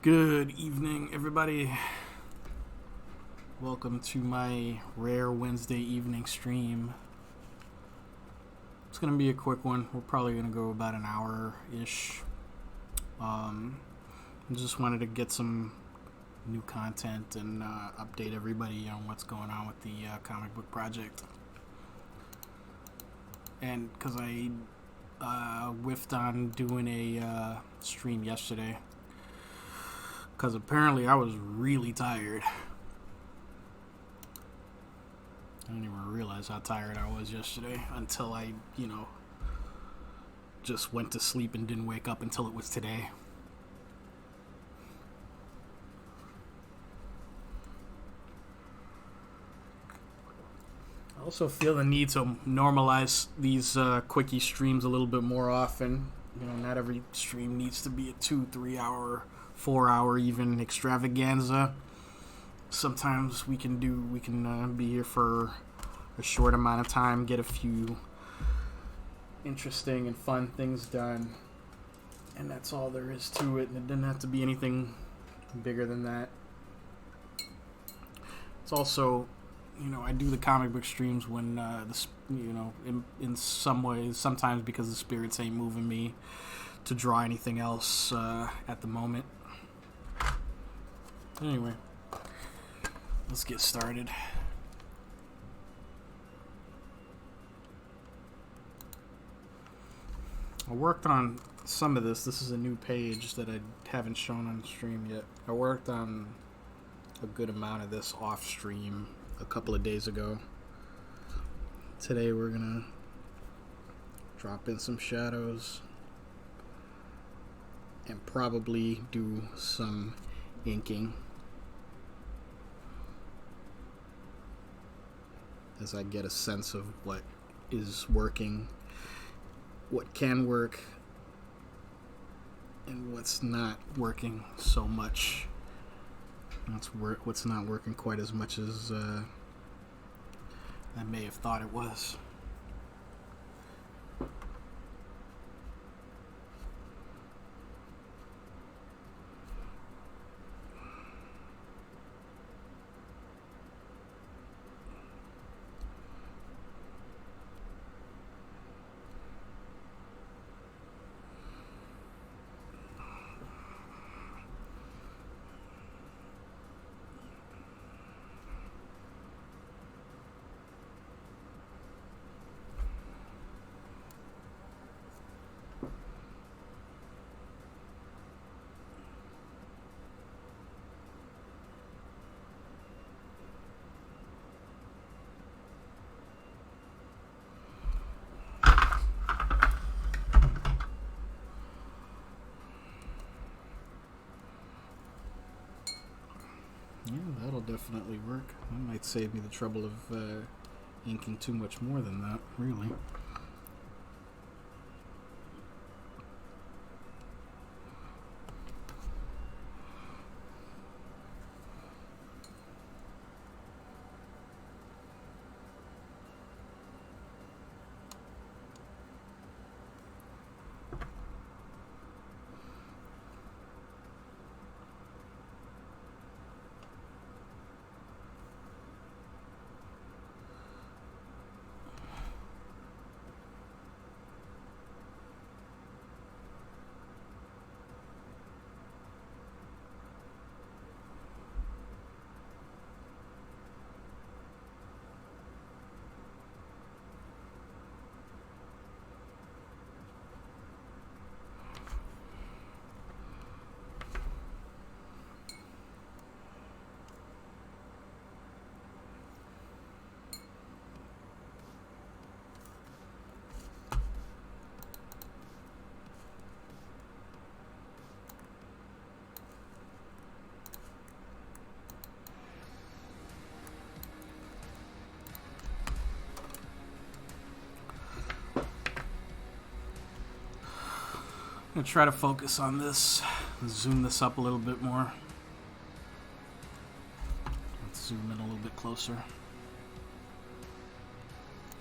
Good evening, everybody. Welcome to my rare Wednesday evening stream. It's going to be a quick one. We're probably going to go about an hour-ish. I just wanted to get some new content and update everybody on what's going on with the comic book project. And because I whiffed on doing a stream yesterday, because apparently I was really tired. I didn't even realize how tired I was yesterday until I, just went to sleep and didn't wake up until it was today. I also feel the need to normalize these quickie streams a little bit more often. Not every stream needs to be a 2-3 hour, 4 hour even extravaganza. Sometimes we can be here for a short amount of time, get a few interesting and fun things done, and that's all there is to it. And it didn't have to be anything bigger than that. It's also, I do the comic book streams when in some ways, sometimes because the spirits ain't moving me to draw anything else at the moment. Anyway, let's get started. I worked on some of this. This is a new page that I haven't shown on the stream yet. I worked on a good amount of this off stream a couple of days ago. Today we're gonna drop in some shadows and probably do some inking as I get a sense of what is working, what can work, and what's not working so much. What's not working quite as much as I may have thought it was. Yeah, that'll definitely work. That might save me the trouble of inking too much more than that, really. I'm going to try to focus on this, zoom this up a little bit more. Let's zoom in a little bit closer.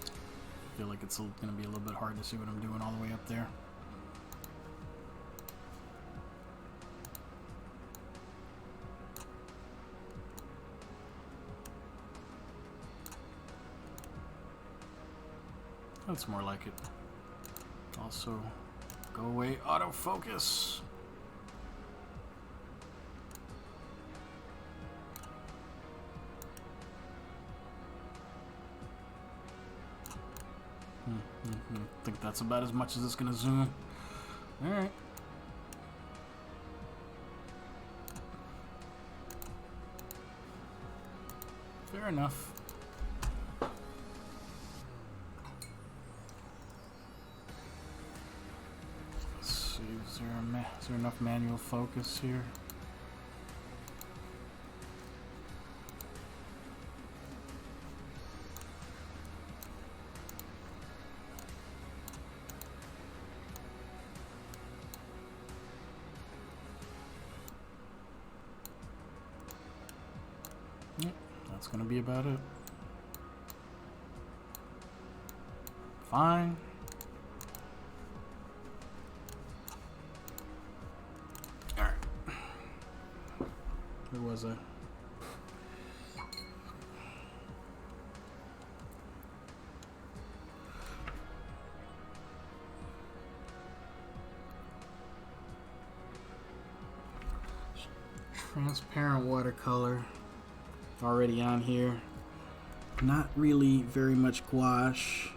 I feel like it's going to be a little bit hard to see what I'm doing all the way up there. That's more like it. Also, go away, autofocus. I think that's about as much as it's gonna zoom. Alright. Fair enough. Let's see, is there enough manual focus here? Yep, that's gonna be about it. Fine. Alright. Where was I? Transparent watercolor. Already on here. Not really very much gouache.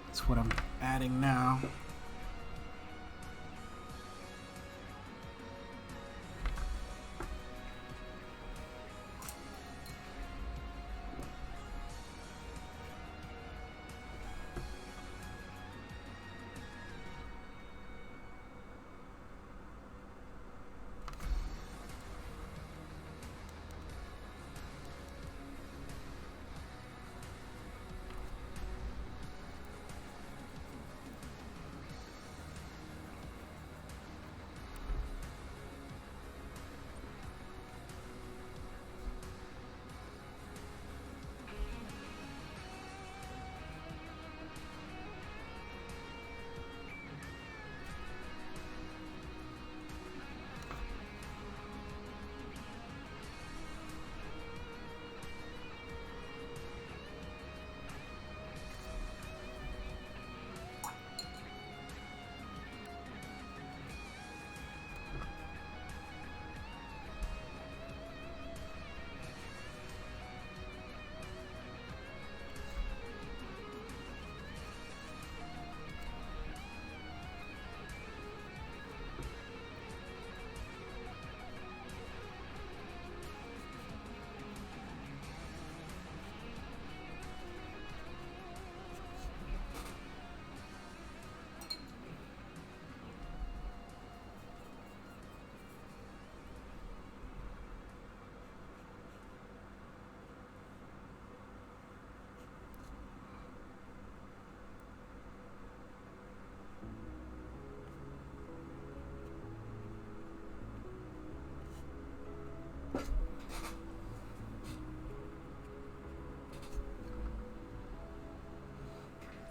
That's what I'm adding now.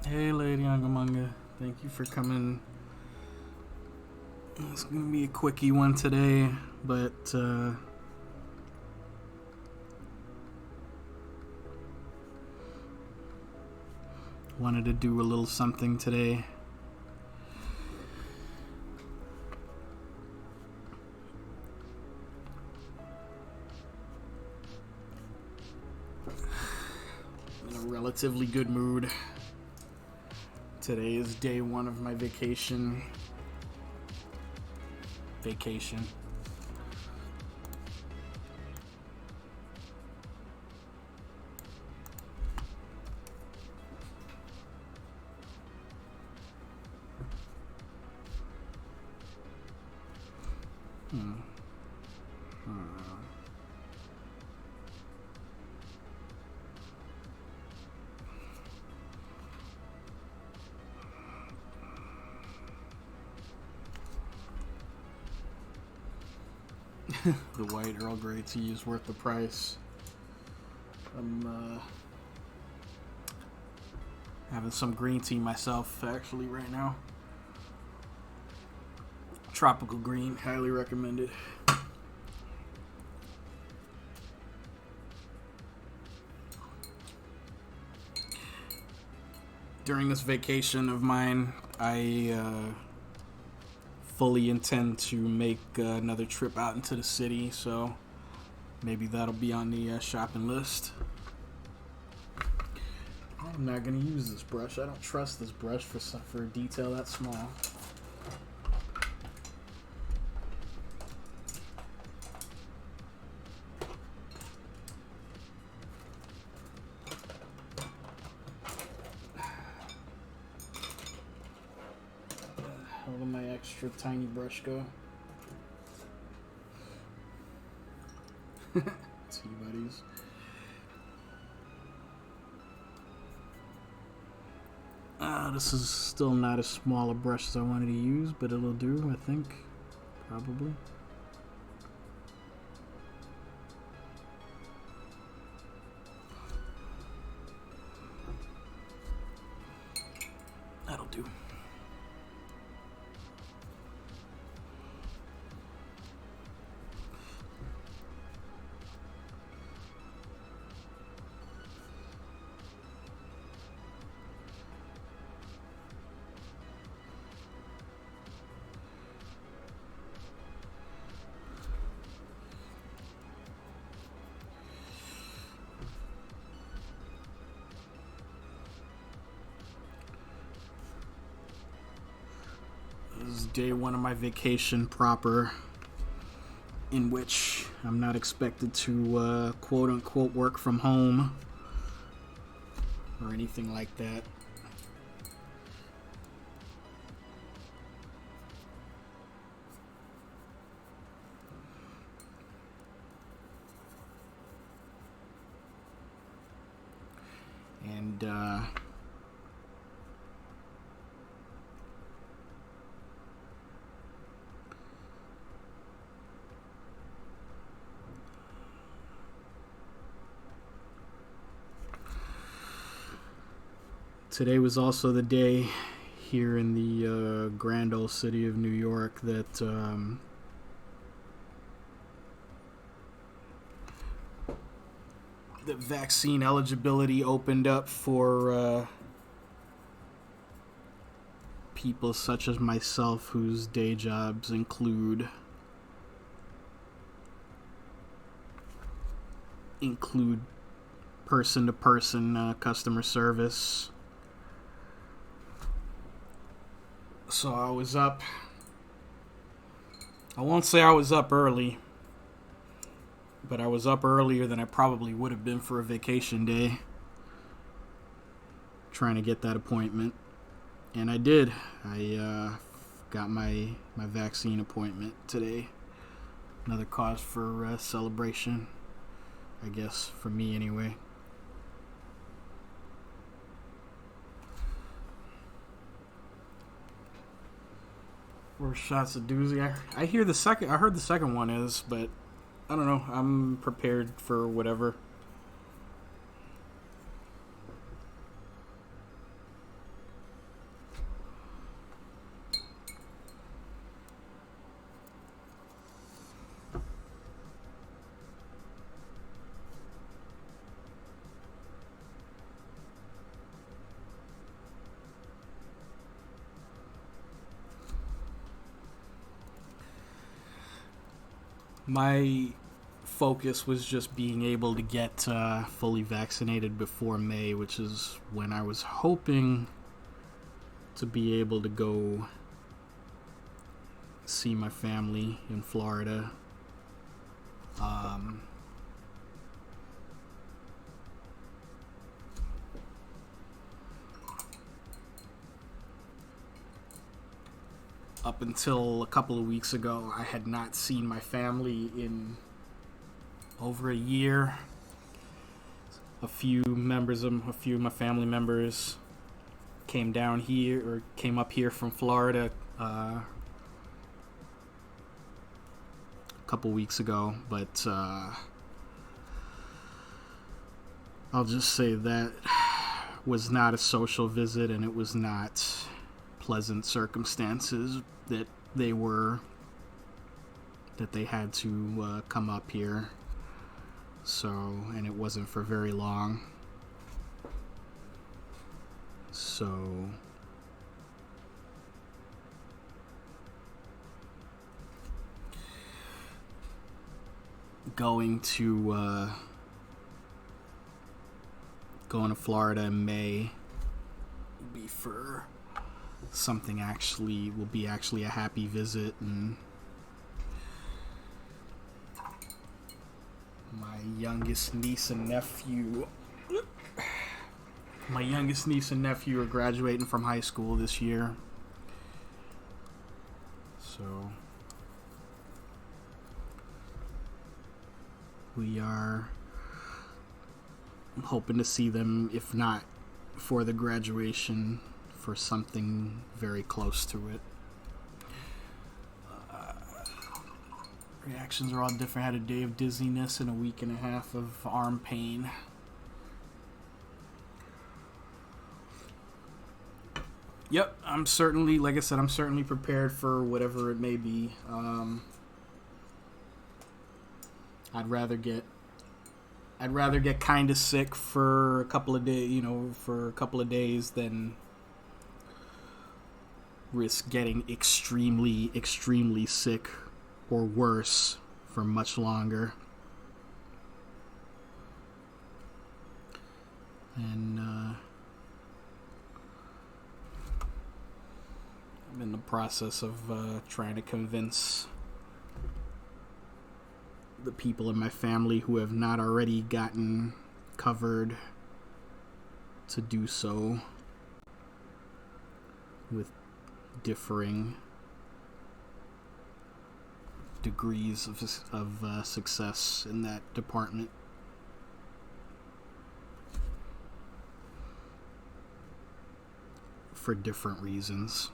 Hey, Lady Angamunga. Thank you for coming. It's gonna be a quickie one today, but wanted to do a little something today. In a relatively good mood. Today is day one of my vacation. The white Earl Grey tea is worth the price. I'm having some green tea myself actually right now. Tropical green, highly recommended. During this vacation of mine, I fully intend to make another trip out into the city, so maybe that'll be on the shopping list. I'm not going to use this brush. I don't trust this brush for detail that small. Where did my extra tiny brush go? See, buddies. This is still not as small a brush as I wanted to use, but it'll do, I think. Probably. That'll do. This is day one of my vacation proper, in which I'm not expected to quote-unquote work from home or anything like that. And today was also the day here in the grand old city of New York that the vaccine eligibility opened up for people such as myself whose day jobs include person-to-person customer service. So I was up. I won't say I was up early, but I was up earlier than I probably would have been for a vacation day, trying to get that appointment. And I did. I got my vaccine appointment today. Another cause for celebration, I guess, for me anyway. First shot's a doozy. I heard the second one is, but I don't know. I'm prepared for whatever. My focus was just being able to get fully vaccinated before May, which is when I was hoping to be able to go see my family in Florida. Up until a couple of weeks ago, I had not seen my family in over a year. A few of my family members came up here from Florida a couple weeks ago, but I'll just say that was not a social visit, and it was not pleasant circumstances that they were that they had to come up here. So, and it wasn't for very long. So, going to Florida in May will be for something will be a happy visit, and my youngest niece and nephew are graduating from high school this year. So we are hoping to see them, if not for the graduation, for something very close to it. Reactions are all different. Had a day of dizziness and a week and a half of arm pain. Yep, I'm certainly prepared for whatever it may be. I'd rather get kind of sick for a couple of days, than risk getting extremely, extremely sick or worse for much longer. And I'm in the process of trying to convince the people in my family who have not already gotten covered to do so, with differing degrees of success in that department. For different reasons.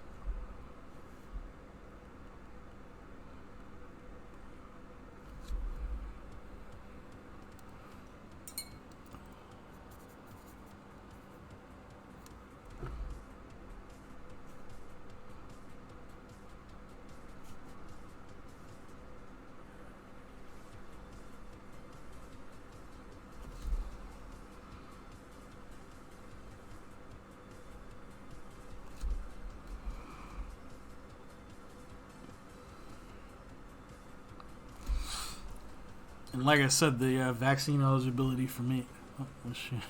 And like I said, the vaccine eligibility for me,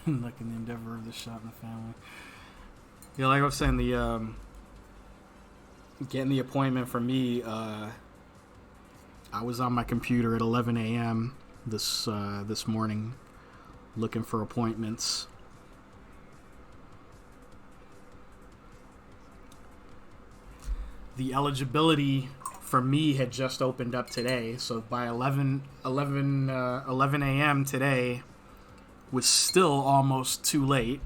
like in the endeavor of the shot in the family. Yeah, like I was saying, the getting the appointment for me, I was on my computer at 11 a.m. this morning, looking for appointments. The eligibility for me had just opened up today, so by 11 a.m. today was still almost too late.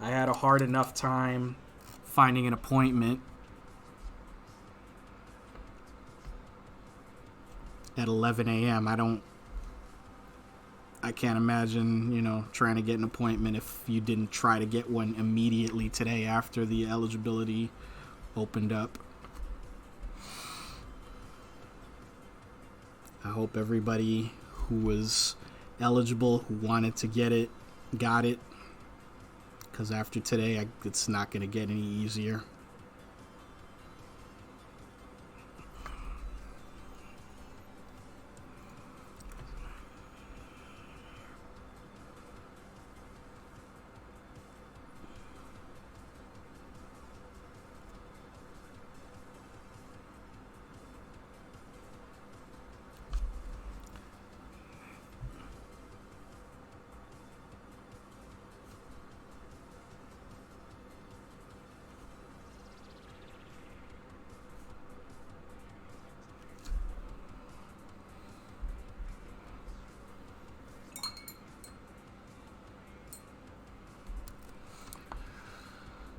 I had a hard enough time finding an appointment at 11 a.m. I can't imagine, trying to get an appointment if you didn't try to get one immediately today after the eligibility opened up. I hope everybody who was eligible, who wanted to get it, got it. Because after today, it's not going to get any easier.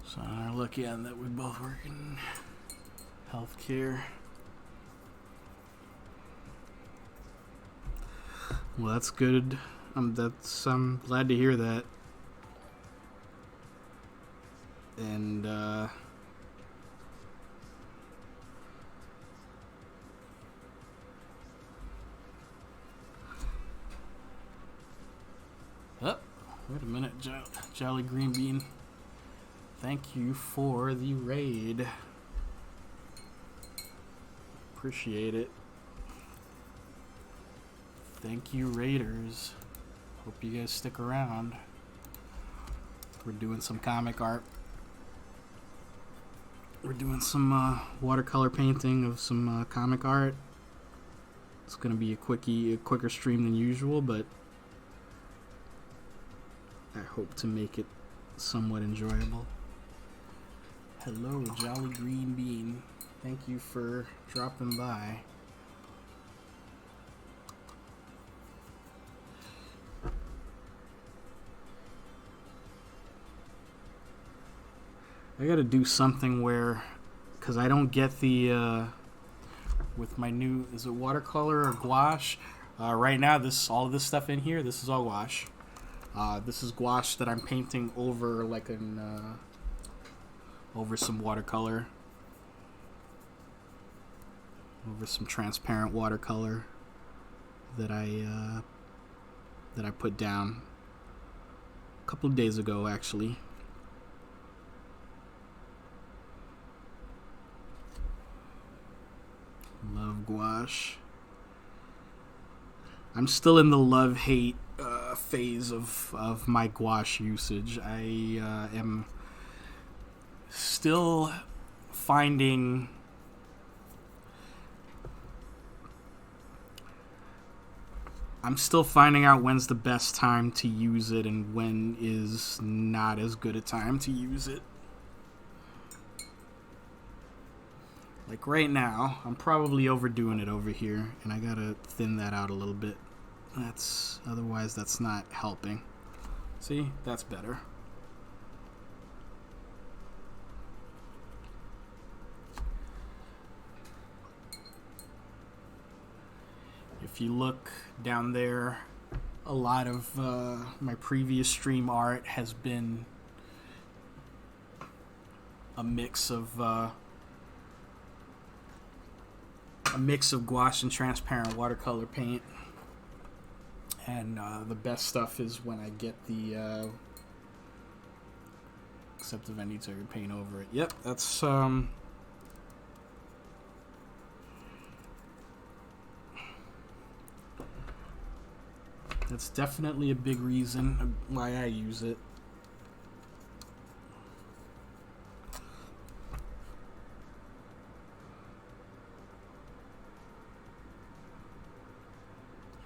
So I'm lucky on that we both work in healthcare. Well, that's good. I'm glad to hear that. And Wait a minute, Jolly Green Bean. Thank you for the raid. Appreciate it. Thank you, Raiders. Hope you guys stick around. We're doing some comic art. We're doing some watercolor painting of some comic art. It's gonna be a quicker stream than usual, but I hope to make it somewhat enjoyable. Hello, Jolly Green Bean. Thank you for dropping by. I gotta do something where, because I don't get the, with my new, is it watercolor or gouache? Right now, all of this stuff in here, this is all gouache. This is gouache that I'm painting over like over some watercolor. Over some transparent watercolor that I put down a couple of days ago, actually. Love gouache. I'm still in the love-hate phase of my gouache usage. I am still finding out when's the best time to use it and when is not as good a time to use it. Like right now, I'm probably overdoing it over here, and I gotta thin that out a little bit. Otherwise that's not helping. See, that's better. If you look down there, a lot of my previous stream art has been a mix of gouache and transparent watercolor paint, and the best stuff is when I get the except if I need to paint over it. Yep, that's definitely a big reason why I use it.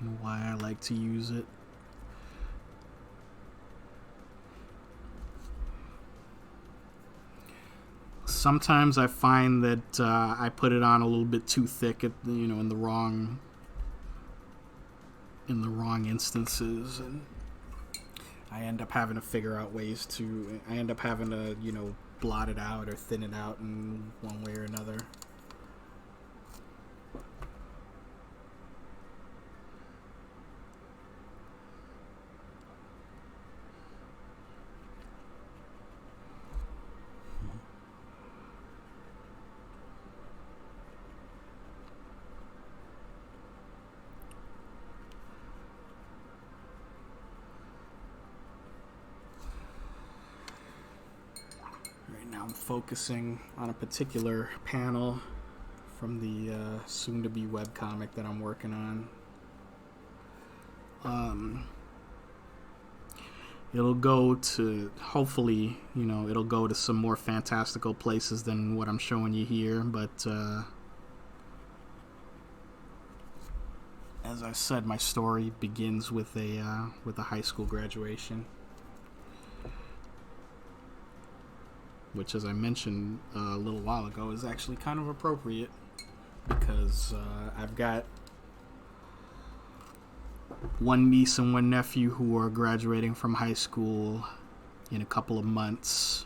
And why I like to use it. Sometimes I find that I put it on a little bit too thick, in the wrong instances, and I end up having to figure out ways to. I end up having to, blot it out or thin it out in one way or another. I'm focusing on a particular panel from the soon-to-be webcomic that I'm working on. It'll go to, hopefully, it'll go to some more fantastical places than what I'm showing you here, but as I said, my story begins with a high school graduation. Which, as I mentioned a little while ago, is actually kind of appropriate because I've got one niece and one nephew who are graduating from high school in a couple of months,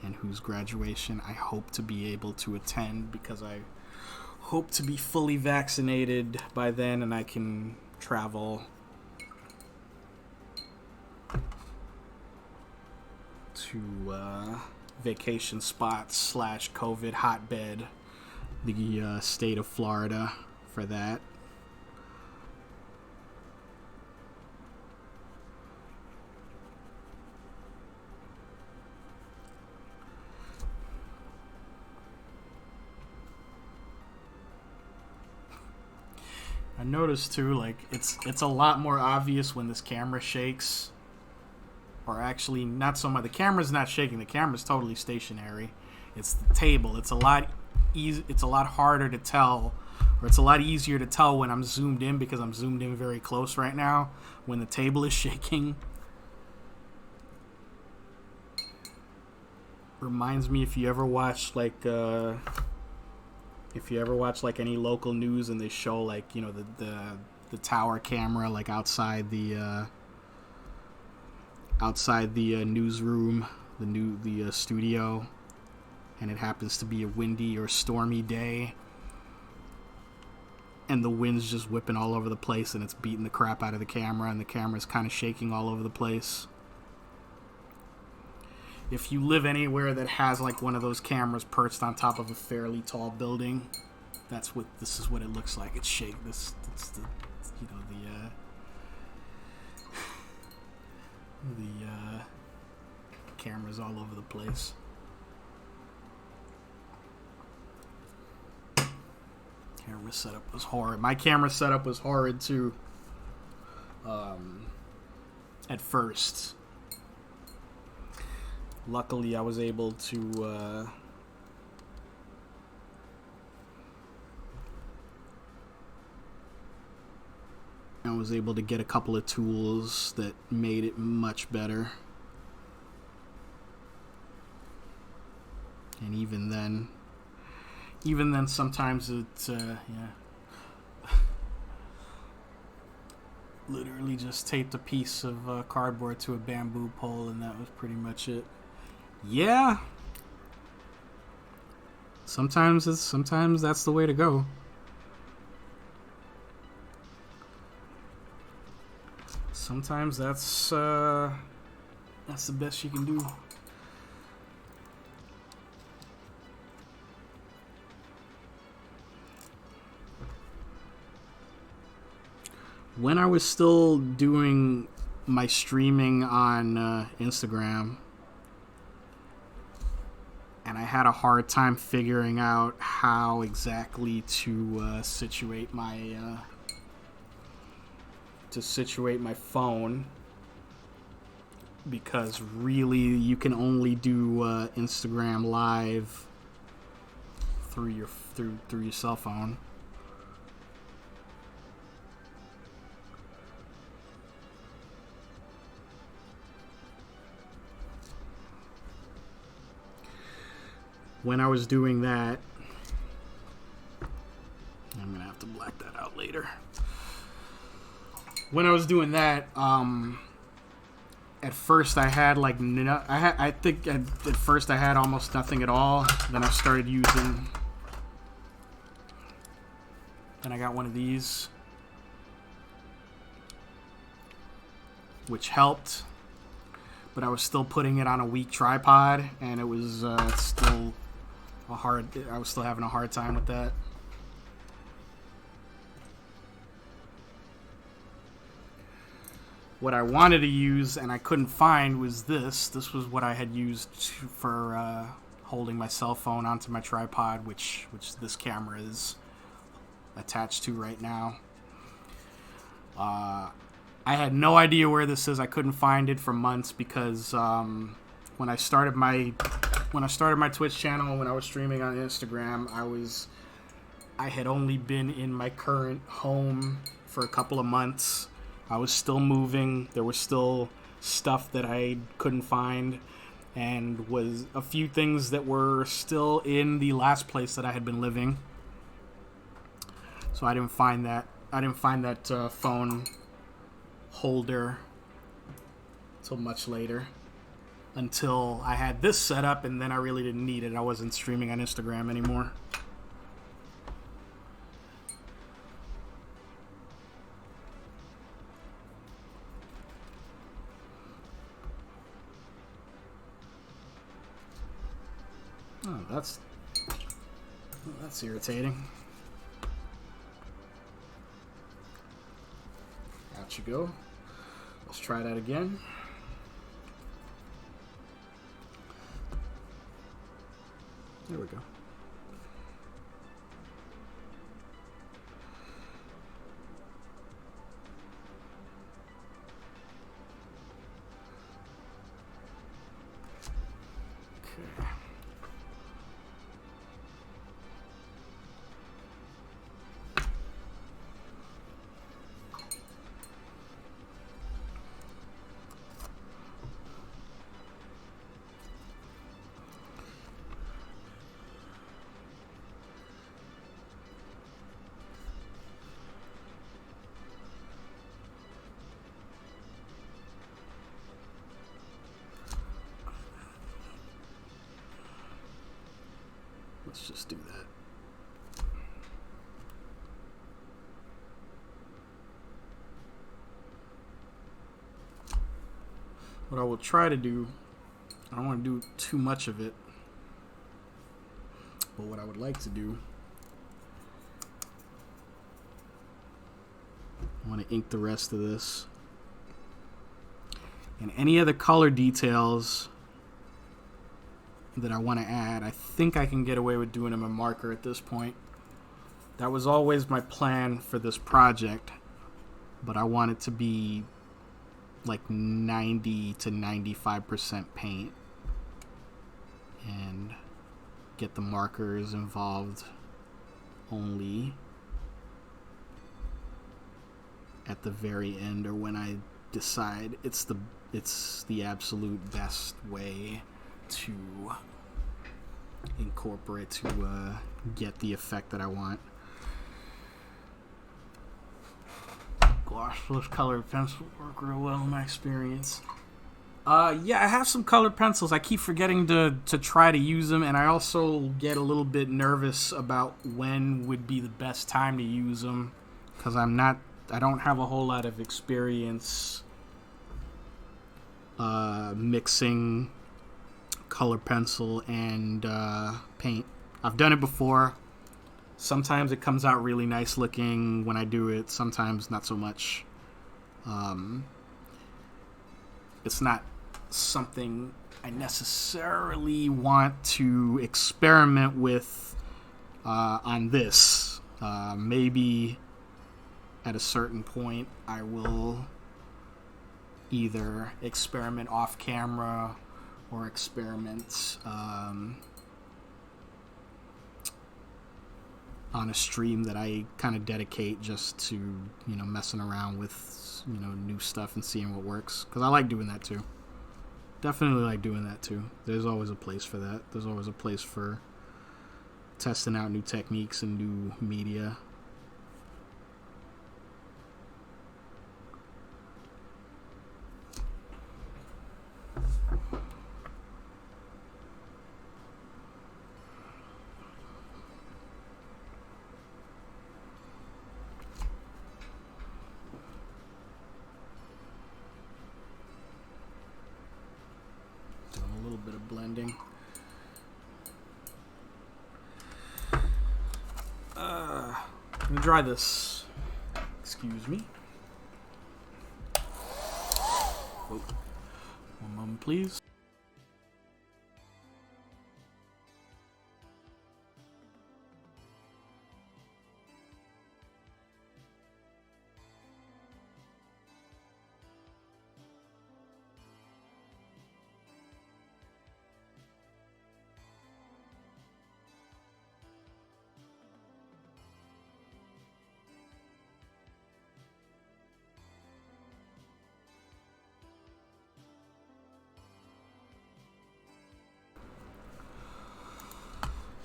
and whose graduation I hope to be able to attend because I hope to be fully vaccinated by then and I can travel to vacation spots / COVID hotbed, the state of Florida, for that. I noticed too, like it's a lot more obvious when this camera shakes. Or actually, not so much. The camera's not shaking. The camera's totally stationary. It's the table. It's a lot easy. It's a lot harder to tell, or it's a lot easier to tell when I'm zoomed in because I'm zoomed in very close right now. When the table is shaking, reminds me if you ever watch like any local news and they show like the tower camera like outside the newsroom, the studio, and it happens to be a windy or stormy day, and the wind's just whipping all over the place, and it's beating the crap out of the camera, and the camera's kind of shaking all over the place. If you live anywhere that has like one of those cameras perched on top of a fairly tall building, this is what it looks like. It's shaking. It's the cameras all over the place. Camera setup was horrid. My camera setup was horrid too. At first, luckily I was able to get a couple of tools that made it much better. And even then sometimes it's literally just taped a piece of cardboard to a bamboo pole, and that was pretty much it. Yeah, sometimes that's the way to go. Sometimes that's the best you can do. When I was still doing my streaming on Instagram, and I had a hard time figuring out how exactly to situate my phone, because really you can only do Instagram Live through your cell phone. When I was doing that, I'm gonna have to black that out later. When I was doing that, at first I had like I think at first I had almost nothing at all. Then I started using. Then I got one of these, which helped, but I was still putting it on a weak tripod, and it was still I was still having a hard time with that. What I wanted to use and I couldn't find was this. This was what I had used for holding my cell phone onto my tripod, which this camera is attached to right now. I had no idea where this is. I couldn't find it for months because when I started my Twitch channel, when I was streaming on Instagram, I had only been in my current home for a couple of months. I was still moving. There was still stuff that I couldn't find, and was a few things that were still in the last place that I had been living. So I didn't find that phone holder until much later. Until I had this set up, and then I really didn't need it. I wasn't streaming on Instagram anymore. Oh, that's irritating. Out you go. Let's try that again. There we go. Okay. Let's just do that. What I will try to do, I don't want to do too much of it, but what I would like to do, I want to ink the rest of this. And any other color details that I want to add, I think I can get away with doing them in marker at this point. That was always my plan for this project, but I want it to be like 90 to 95% paint and get the markers involved only at the very end, or when I decide it's the absolute best way to incorporate to get the effect that I want. Gouache colored pencil work real well in my experience. Yeah, I have some colored pencils. I keep forgetting to try to use them, and I also get a little bit nervous about when would be the best time to use them, because I don't have a whole lot of experience mixing color pencil and paint. I've done it before. Sometimes it comes out really nice looking when I do it. Sometimes not so much. It's not something I necessarily want to experiment with on this. Maybe at a certain point I will either experiment off camera or experiment on a stream that I kind of dedicate just to, messing around with, new stuff and seeing what works. Because I like doing that too. Definitely like doing that too. There's always a place for that. There's always a place for testing out new techniques and new media. Blending. Let me dry this. Excuse me. Oh. One moment, please.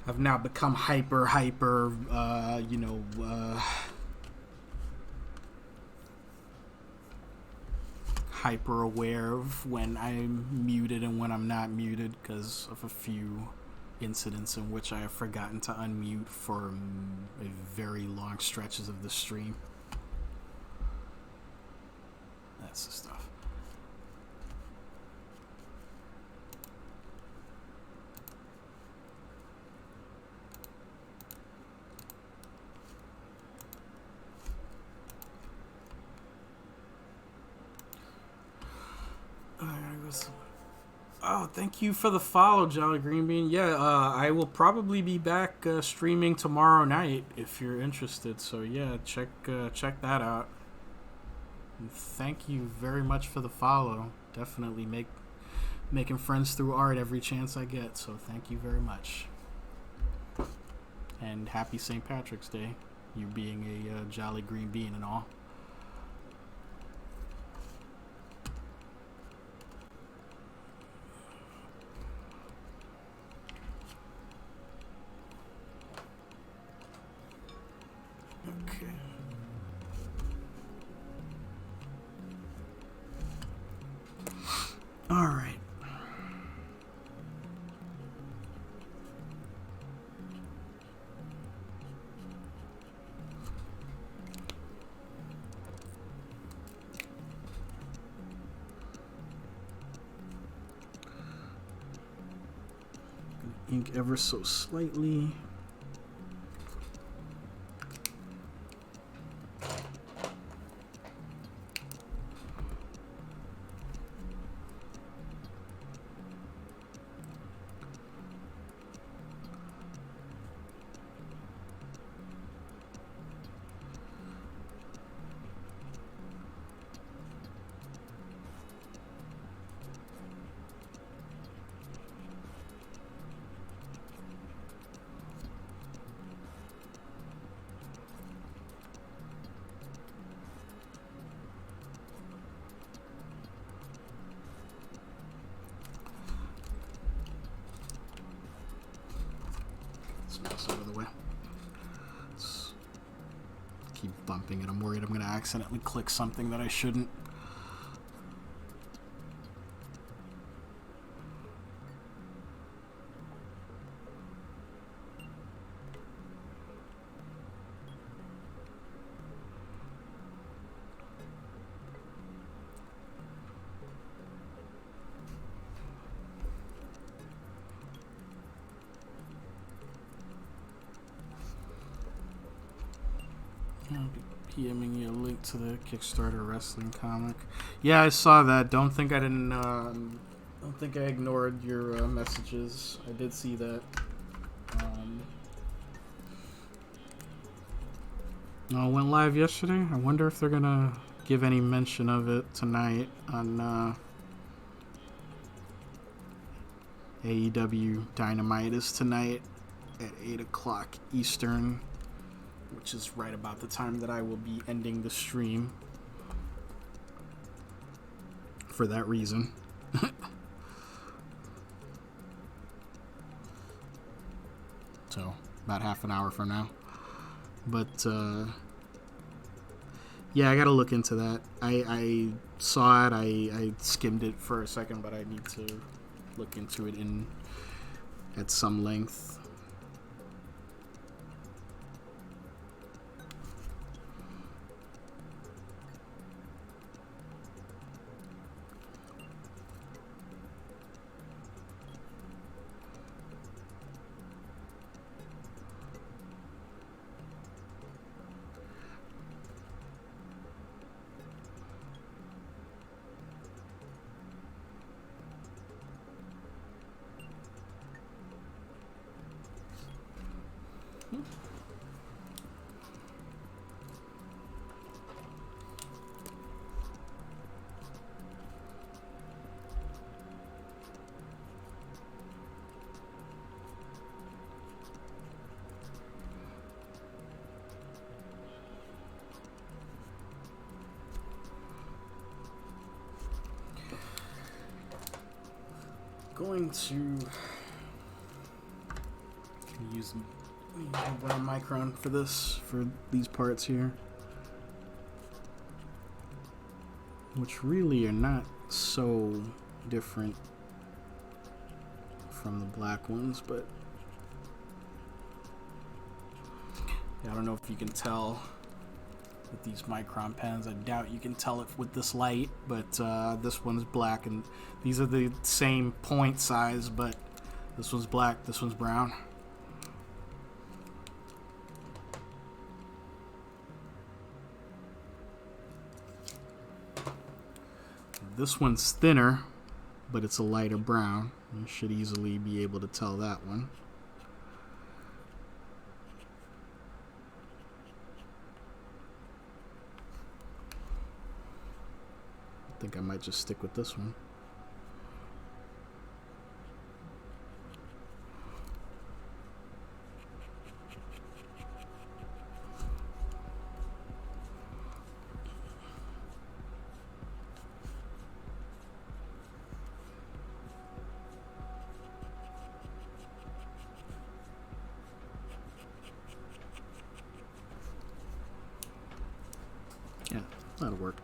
I've now become hyper aware of when I'm muted and when I'm not muted because of a few incidents in which I have forgotten to unmute for a very long stretches of the stream. That's the stuff. Oh, thank you for the follow, Jolly Green Bean. Yeah, I will probably be back streaming tomorrow night if you're interested. So yeah, check that out. And thank you very much for the follow. Definitely making friends through art every chance I get. So thank you very much. And happy St. Patrick's Day. You being a jolly green bean and all. Okay. All right. Ink ever so slightly. Out of the way. Let's keep bumping it. I'm worried I'm going to accidentally click something that I shouldn't. I'll be PMing you a link to the Kickstarter wrestling comic. Yeah, I saw that. Don't think I didn't. Don't think I ignored your messages. I did see that. It went live yesterday. I wonder if they're gonna give any mention of it tonight on AEW Dynamite. Is tonight at 8 o'clock Eastern, which is right about the time that I will be ending the stream for that reason. So, about half an hour from now. But, yeah, I gotta look into that. I saw it, I skimmed it for a second, but I need to look into it at some length. Going to use a brown micron for these parts here, which really are not so different from the black ones, but yeah, I don't know if you can tell with these micron pens. I doubt you can tell it with this light, but this one's black, and these are the same point size, but this one's black, this one's brown. This one's thinner, but it's a lighter brown. You should easily be able to tell that one. I think I might just stick with this one. That'll work.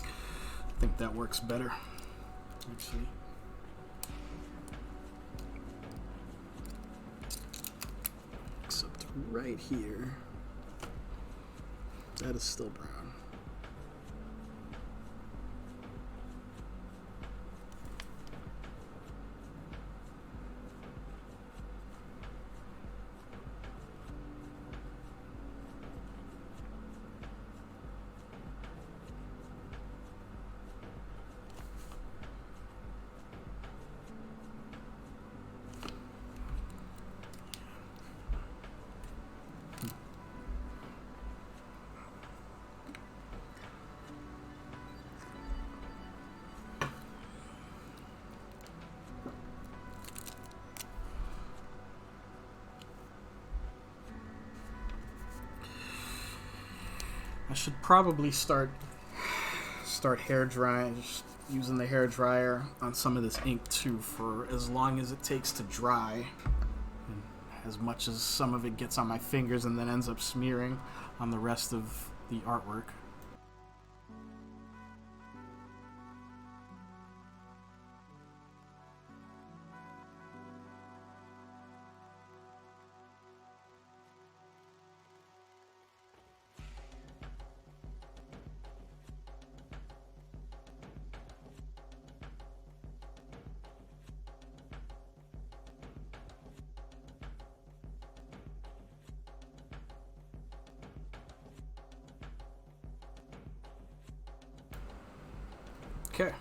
I think that works better, actually. Except right here, that is still brown. I should probably start hair drying, just using the hair dryer on some of this ink too, for as long as it takes to dry, and as much as some of it gets on my fingers and then ends up smearing on the rest of the artwork. Okay.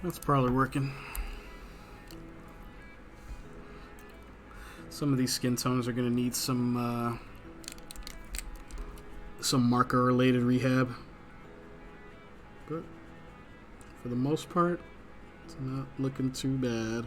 That's probably working. Some of these skin tones are going to need some marker related rehab, but for the most part it's not looking too bad.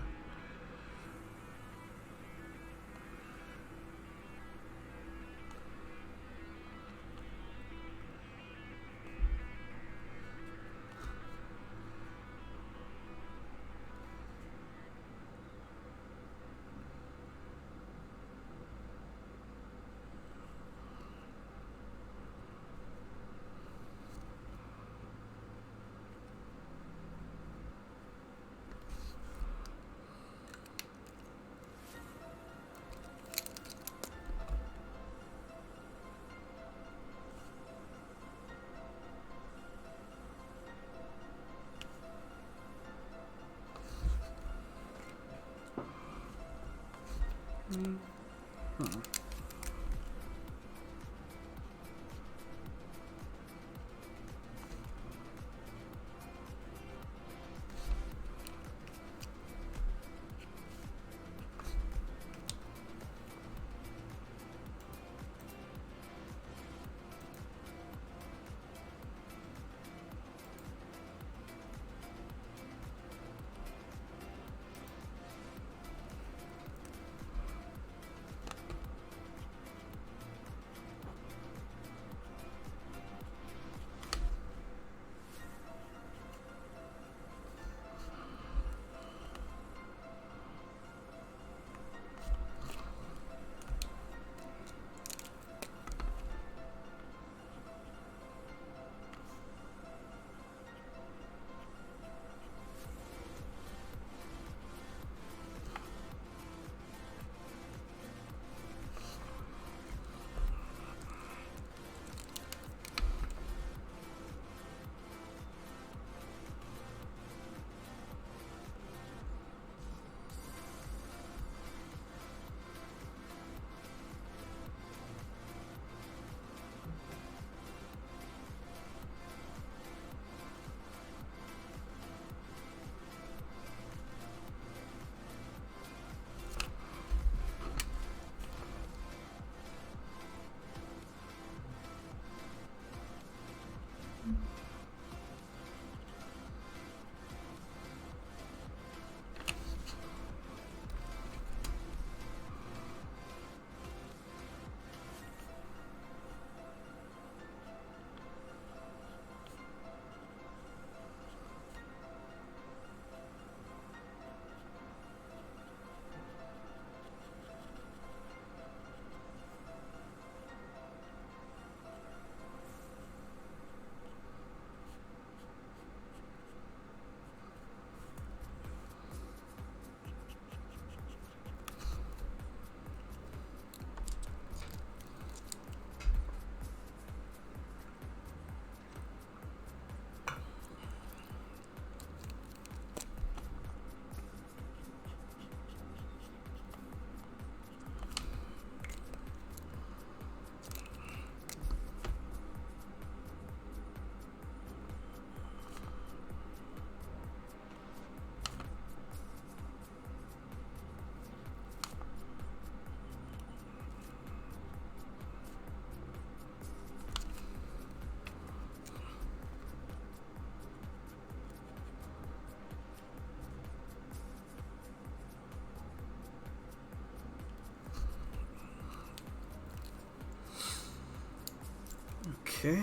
Okay.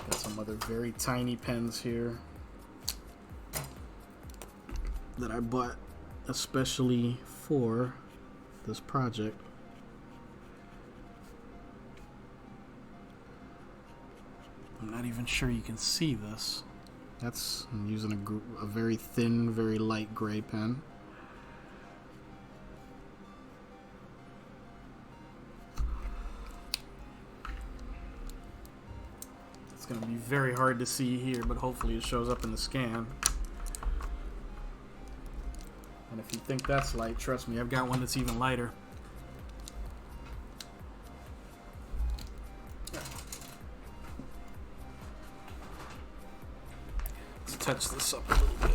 Got some other very tiny pens here that I bought especially for this project. I'm not even sure you can see this. I'm using a very thin, very light gray pen. going to be very hard to see here, but hopefully it shows up in the scan. And if you think that's light, trust me, I've got one that's even lighter. Let's touch this up a little bit.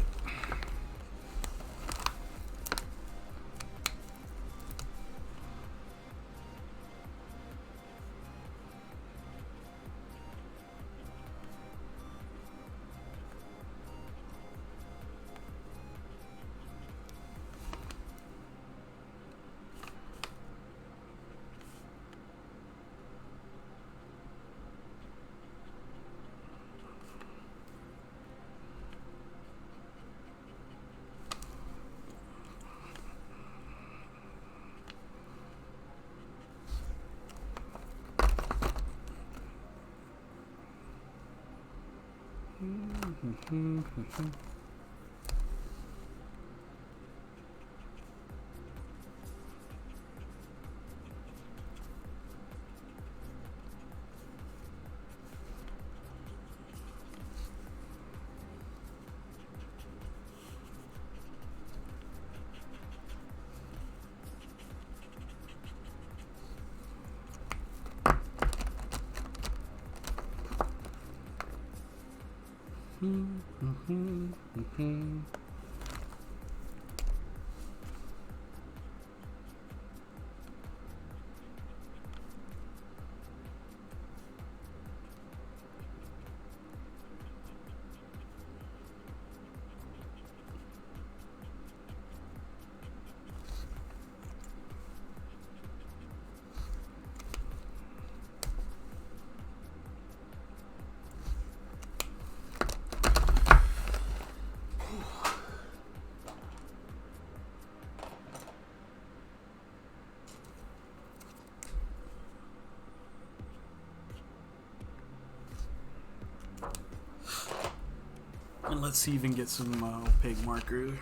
And let's see if we can get some opaque marker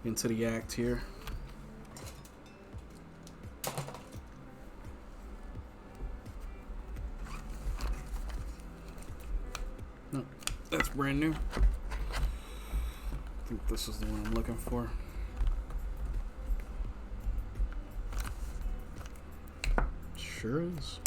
into the act here. No, that's brand new. I think this is the one I'm looking for. Sure is.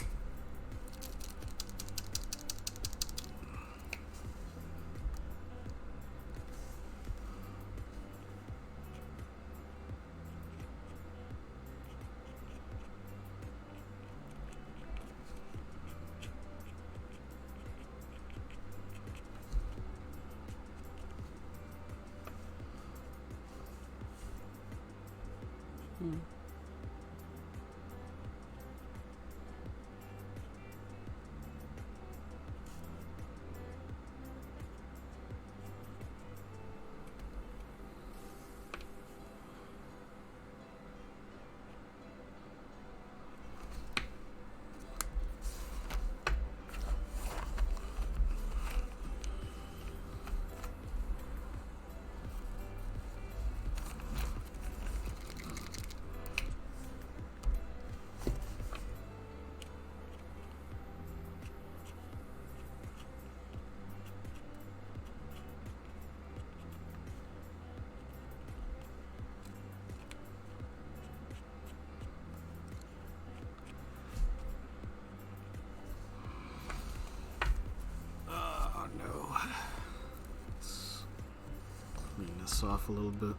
Off a little bit.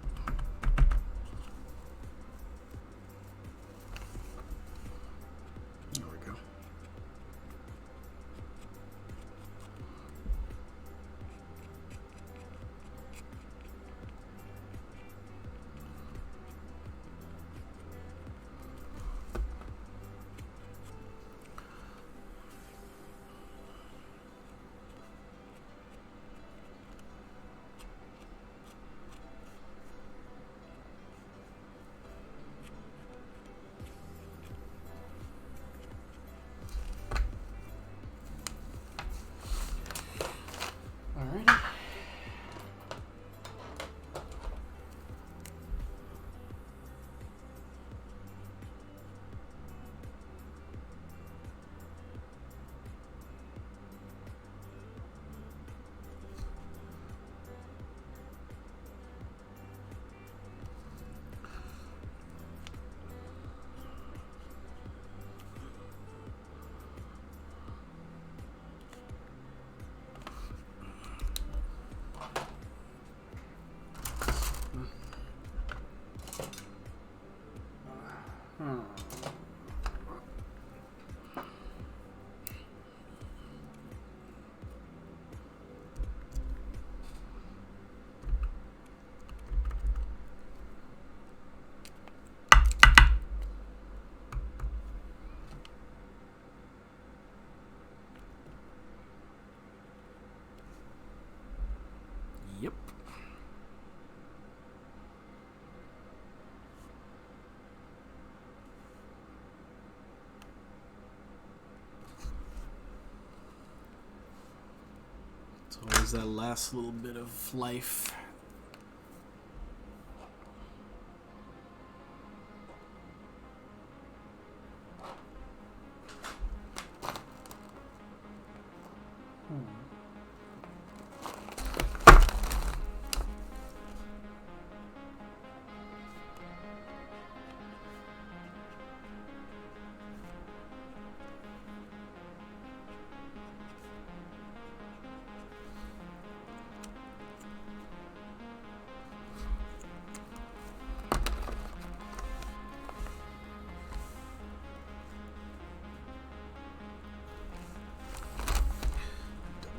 There we go. It's always that last little bit of life.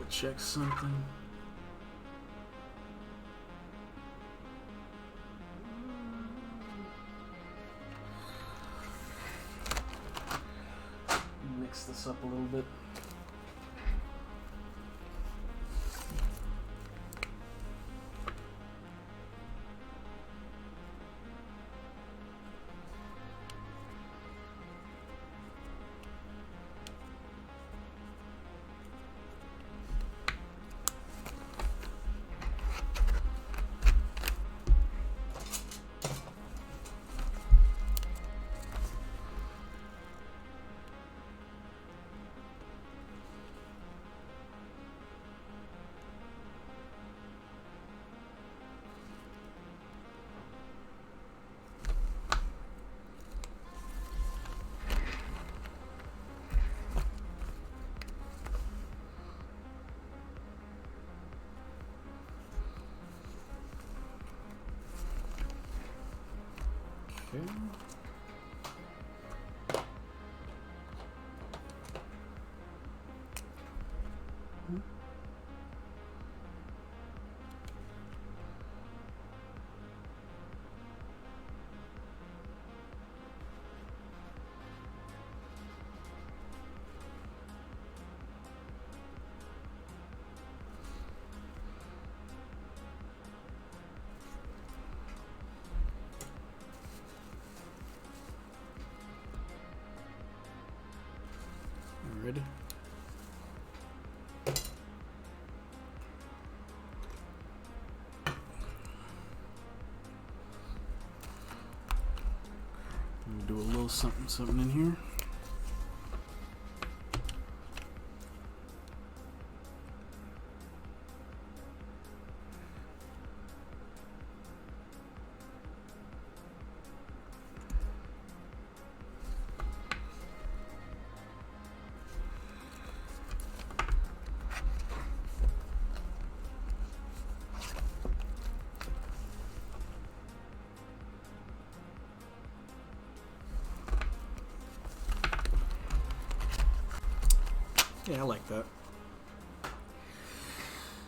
Check something. Mix this up a little bit. Okay. Ready? Do a little something in here. Yeah, I like that.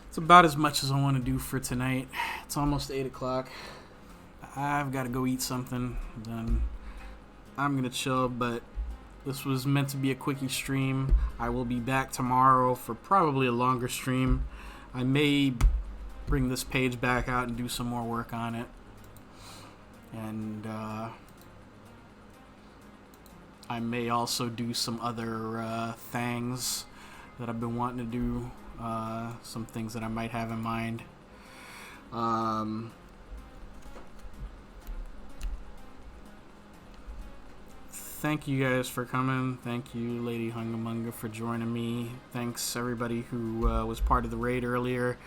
It's about as much as I want to do for tonight. It's almost 8 o'clock. I've got to go eat something. Then I'm going to chill, but this was meant to be a quickie stream. I will be back tomorrow for probably a longer stream. I may bring this page back out and do some more work on it. And I may also do some other things that I've been wanting to do, some things that I might have in mind. Thank you guys for coming. Thank you, Lady Hungamunga, for joining me. Thanks everybody who was part of the raid earlier.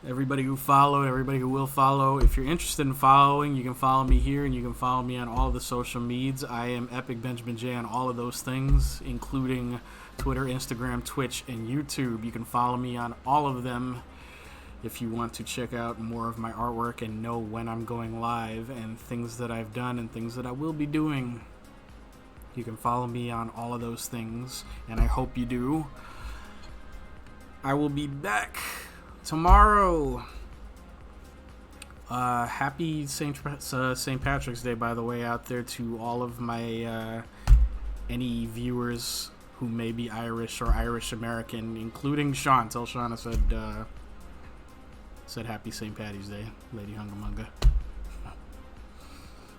Everybody who followed, everybody who will follow. If you're interested in following, you can follow me here, and you can follow me on all the social medias. I am Epic Benjamin J on all of those things, including Twitter, Instagram, Twitch, and YouTube. You can follow me on all of them if you want to check out more of my artwork and know when I'm going live and things that I've done and things that I will be doing. You can follow me on all of those things, and I hope you do. I will be back tomorrow. Happy St. Patrick's Day, by the way, out there to all of my any viewers who may be Irish or Irish American, including Sean. Tell Sean I said Happy St. Patty's Day, Lady Hungamunga.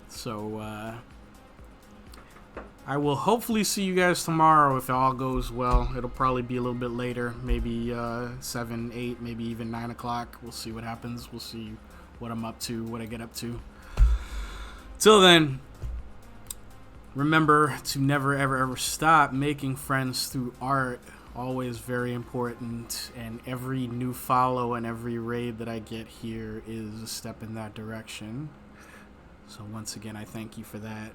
So I will hopefully see you guys tomorrow if all goes well. It'll probably be a little bit later, maybe 7, 8, maybe even 9 o'clock. We'll see what happens. We'll see what I'm up to, what I get up to. Till then, remember to never, ever, ever stop making friends through art. Always very important. And every new follow and every raid that I get here is a step in that direction. So once again, I thank you for that.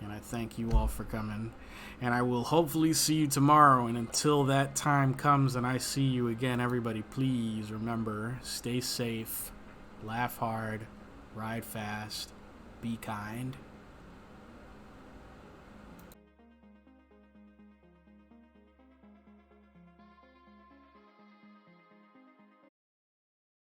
And I thank you all for coming. And I will hopefully see you tomorrow. And until that time comes and I see you again, everybody, please remember, stay safe, laugh hard, ride fast, be kind.